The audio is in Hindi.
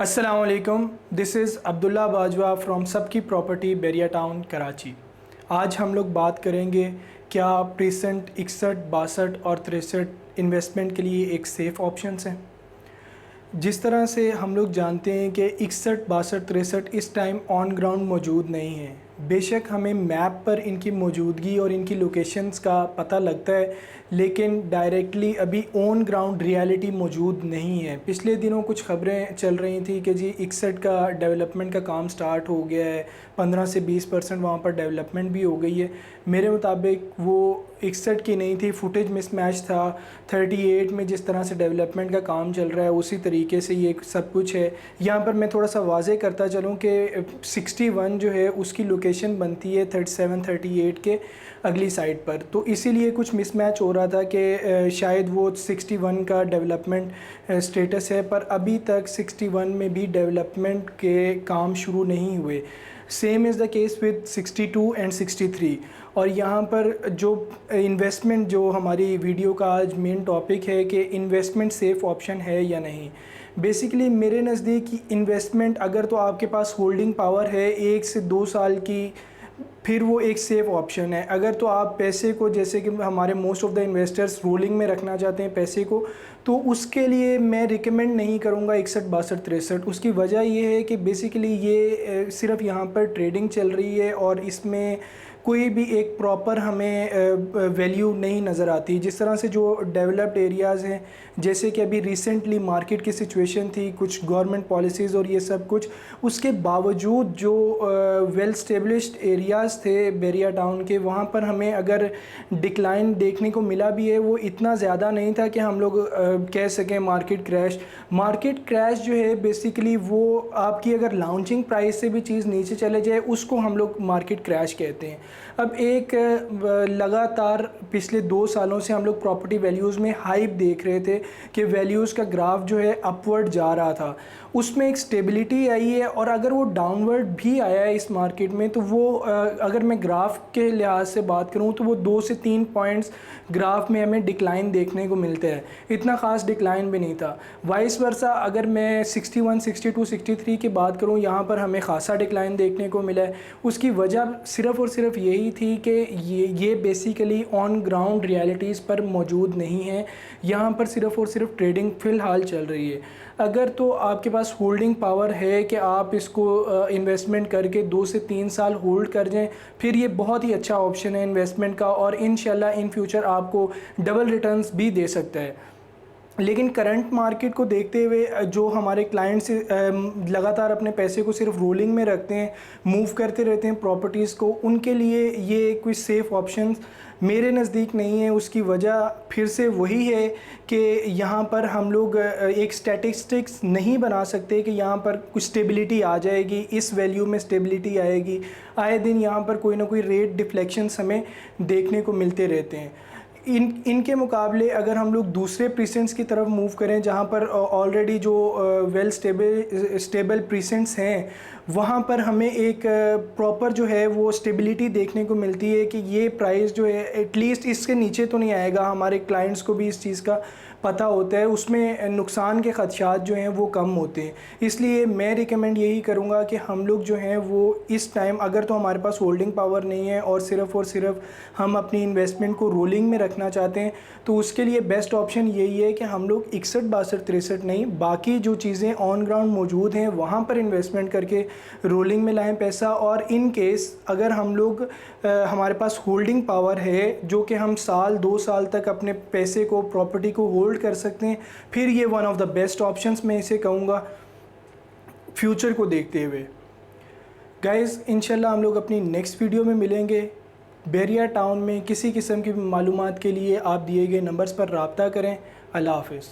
अस्सलामुअलैकुम, this is Abdullah Bajwa from सबकी प्रॉपर्टी बैरिया टाउन कराची। आज हम लोग बात करेंगे क्या प्रीसेंट 61, 62 और 63 इन्वेस्टमेंट के लिए एक सेफ़ ऑप्शंस हैं। जिस तरह से हम लोग जानते हैं कि 61, 62, 63 इस टाइम ऑन ग्राउंड मौजूद नहीं हैं। बेशक हमें मैप पर इनकी मौजूदगी और इनकी लोकेशंस का पता लगता है, लेकिन डायरेक्टली अभी ऑन ग्राउंड रियलिटी मौजूद नहीं है। पिछले दिनों कुछ खबरें चल रही थी कि जी 61 का डेवलपमेंट का काम स्टार्ट हो गया है, 15 से 20% वहाँ पर डेवलपमेंट भी हो गई है। मेरे मुताबिक वो 61 की नहीं थी, फुटेज मिसमैच था। 38 में जिस तरह से डेवलपमेंट का काम चल रहा है उसी तरीके से ये सब कुछ है। यहाँ पर मैं थोड़ा सा वाज़े करता चलूँ कि 61 जो है उसकी लोकेशन बनती है 37, 38 के अगली साइड पर, तो इसीलिए कुछ मिसमैच हो रहा था कि शायद वो 61 का डेवलपमेंट स्टेटस है, पर अभी तक 61 में भी डेवलपमेंट के काम शुरू नहीं हुए। Same is the case with 62 and 63। और यहाँ पर जो इन्वेस्टमेंट, जो हमारी वीडियो का आज मेन टॉपिक है कि इन्वेस्टमेंट सेफ़ ऑप्शन है या नहीं। बेसिकली मेरे नज़दीक इन्वेस्टमेंट अगर तो आपके पास होल्डिंग पावर है 1 से 2 साल की, फिर वो एक सेफ़ ऑप्शन है। अगर तो आप पैसे को, जैसे कि हमारे most of the investors rolling में रखना चाहते हैं पैसे को, तो उसके लिए मैं रिकमेंड नहीं करूँगा 61, 62, 63। उसकी वजह ये है कि बेसिकली ये सिर्फ यहाँ पर ट्रेडिंग चल रही है और इसमें कोई भी एक प्रॉपर हमें वैल्यू नहीं नज़र आती। जिस तरह से जो डेवलप्ड एरियाज़ हैं, जैसे कि अभी रिसेंटली मार्केट की सिचुएशन थी, कुछ गवर्नमेंट पॉलिसीज़ और ये सब कुछ, उसके बावजूद जो वेल स्टेब्लिश्ड एरियाज़ थे बैरिया टाउन के, वहाँ पर हमें अगर डिक्लाइन देखने को मिला भी है वो इतना ज़्यादा नहीं था कि हम लोग कह सकें मार्केट क्रैश। मार्केट क्रैश जो है बेसिकली वो आपकी अगर लॉन्चिंग प्राइस से भी चीज़ नीचे चले जाए उसको हम लोग मार्केट क्रैश कहते हैं। अब एक लगातार पिछले 2 सालों से हम लोग प्रॉपर्टी वैल्यूज़ में हाइप देख रहे थे कि वैल्यूज़ का ग्राफ जो है अपवर्ड जा रहा था, उसमें एक स्टेबिलिटी आई है। और अगर वो डाउनवर्ड भी आया है इस मार्केट में, तो वो अगर मैं ग्राफ के लिहाज से बात करूं तो वो 2 से 3 पॉइंट्स ग्राफ में हमें डिक्लाइन देखने को मिलते हैं। इतना ख़ास डिक्लाइन भी नहीं था। वाइस वर्सा अगर मैं 61, 62, 63 की बात करूं, यहाँ पर हमें ख़ासा डिक्लाइन देखने को मिला है। उसकी वजह सिर्फ़ और सिर्फ यही थी कि ये बेसिकली ऑन ग्राउंड रियलिटीज़ पर मौजूद नहीं है। यहाँ पर सिर्फ़ और सिर्फ ट्रेडिंग फ़िलहाल चल रही है। अगर तो आपके पास होल्डिंग पावर है कि आप इसको इन्वेस्टमेंट करके 2 से 3 साल होल्ड कर जाएं, फिर ये बहुत ही अच्छा ऑप्शन है इन्वेस्टमेंट का, और इंशाल्लाह इन फ्यूचर आपको डबल रिटर्न्स भी दे सकता है। लेकिन करंट मार्केट को देखते हुए जो हमारे क्लाइंट्स लगातार अपने पैसे को सिर्फ रोलिंग में रखते हैं, मूव करते रहते हैं प्रॉपर्टीज़ को, उनके लिए ये कोई सेफ़ ऑप्शन मेरे नज़दीक नहीं है। उसकी वजह फिर से वही है कि यहाँ पर हम लोग एक स्टैटिस्टिक्स नहीं बना सकते कि यहाँ पर कुछ स्टेबिलिटी आ जाएगी, इस वैल्यू में स्टेबिलिटी आएगी। आए दिन यहाँ पर कोई ना कोई रेट डिफ्लेक्शंस हमें देखने को मिलते रहते हैं। इनके मुकाबले अगर हम लोग दूसरे प्रीसेंट्स की तरफ मूव करें, जहाँ पर ऑलरेडी जो वेल स्टेबल प्रीसेंट्स हैं, वहाँ पर हमें एक प्रॉपर जो है वो स्टेबिलिटी देखने को मिलती है कि ये प्राइस जो है एटलीस्ट इसके नीचे तो नहीं आएगा। हमारे क्लाइंट्स को भी इस चीज़ का पता होता है, उसमें नुकसान के ख़दशात जो हैं वो कम होते हैं। इसलिए मैं रिकमेंड यही करूँगा कि हम लोग जो हैं वो इस टाइम, अगर तो हमारे पास होल्डिंग पावर नहीं है और सिर्फ़ हम अपनी इन्वेस्टमेंट को रोलिंग में रखना चाहते हैं, तो उसके लिए बेस्ट ऑप्शन यही है कि हम लोग 61, 62, 63 नहीं, बाकी जो चीज़ें ऑन ग्राउंड मौजूद हैं वहाँ पर इन्वेस्टमेंट करके रोलिंग में लाएं पैसा। और इन केस अगर हम लोग हमारे पास होल्डिंग पावर है जो कि हम साल 2 साल तक अपने पैसे को, प्रॉपर्टी को होल्ड कर सकते हैं, फिर ये one of the best options मैं इसे कहूँगा फ्यूचर को देखते हुए। गाइज़, इंशाल्लाह हम लोग अपनी नेक्स्ट वीडियो में मिलेंगे। बैरिया टाउन में किसी किस्म की मालूमात के लिए आप दिए गए नंबर्स पर रब्ता करें। अल्लाह हाफ़िज़।